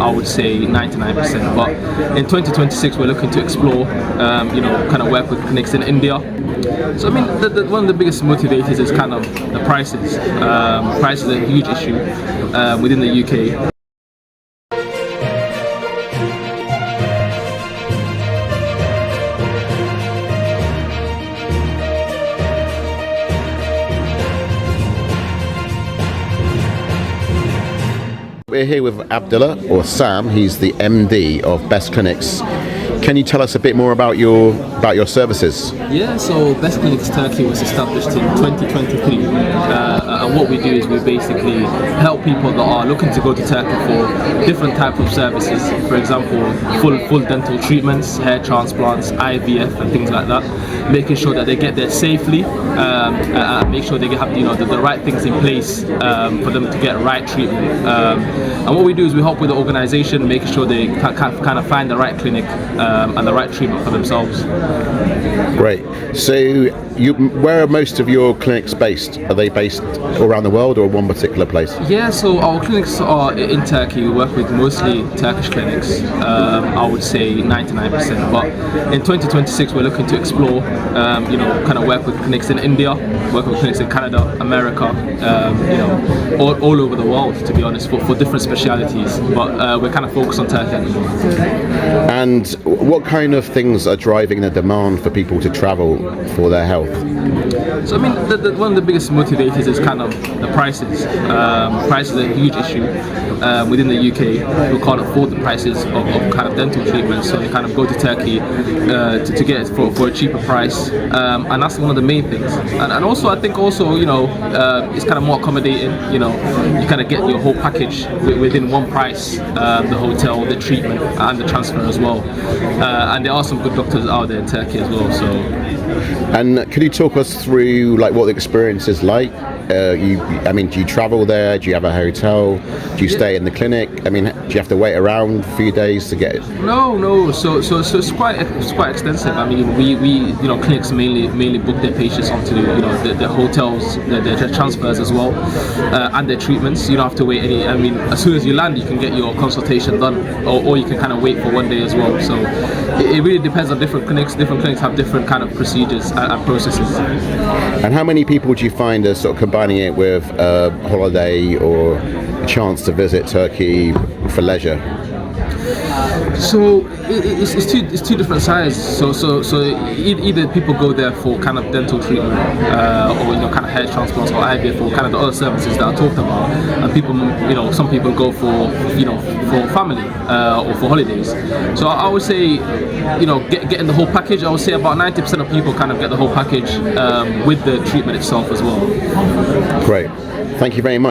I would say 99%. But in 2026, we're looking to explore, kind of work with clinics in India. So I mean, one of the biggest motivators is kind of the prices. Prices are a huge issue within the UK. We're here with Abdullah, or Sam. He's the MD of Best Clinics. Can you tell us a bit more about your services? Yeah, so Best Clinics Turkey was established in 2023, and what we do is we basically help people that are looking to go to Turkey for different types of services. For example, full dental treatments, hair transplants, IVF, and things like that. Making sure that they get there safely, and make sure they have the right things in place for them to get right treatment. And what we do is we help with the organisation, making sure they kind of find the right clinic and the right treatment for themselves. Great. So, where are most of your clinics based? Are they based all around the world or one particular place? Yeah, so our clinics are in Turkey. We work with mostly Turkish clinics. I would say 99%. But in 2026, we're looking to explore, kind of work with clinics in India, work with clinics in Canada, America, all over the world, to be honest, for different specialities. But we're kind of focused on Turkey at the moment. And what kind of things are driving the demand for people to travel for their health? So I mean, one of the biggest motivators is kind of the prices. Prices are a huge issue within the UK. People can't afford the prices of kind of dental treatments, so they kind of go to Turkey to get it for a cheaper price, and that's one of the main things. And also, I think it's kind of more accommodating. You kind of get your whole package within one price: the hotel, the treatment, and the transfer as well. And there are some good doctors out there in Turkey as well. So. And could you talk us through what the experience is like? Do you travel there? Do you have a hotel? Do you stay in the clinic? I mean, do you have to wait around a few days to get it? No. So it's quite extensive. I mean, we clinics mainly book their patients onto the hotels, their transfers as well, and their treatments. You don't have to wait any. I mean, as soon as you land, you can get your consultation done, or you can kind of wait for one day as well. So it really depends on different clinics. Different clinics have different kind of procedures and processes. And how many people do you find are sort of combining it with a holiday or a chance to visit Turkey for leisure? So it's two different sides. So either people go there for kind of dental treatment, or kind of hair transplants or IVF, or kind of the other services that I talked about. And people, some people go for family or for holidays. So I would say, getting the whole package. I would say about 90% of people kind of get the whole package with the treatment itself as well. Great. Thank you very much.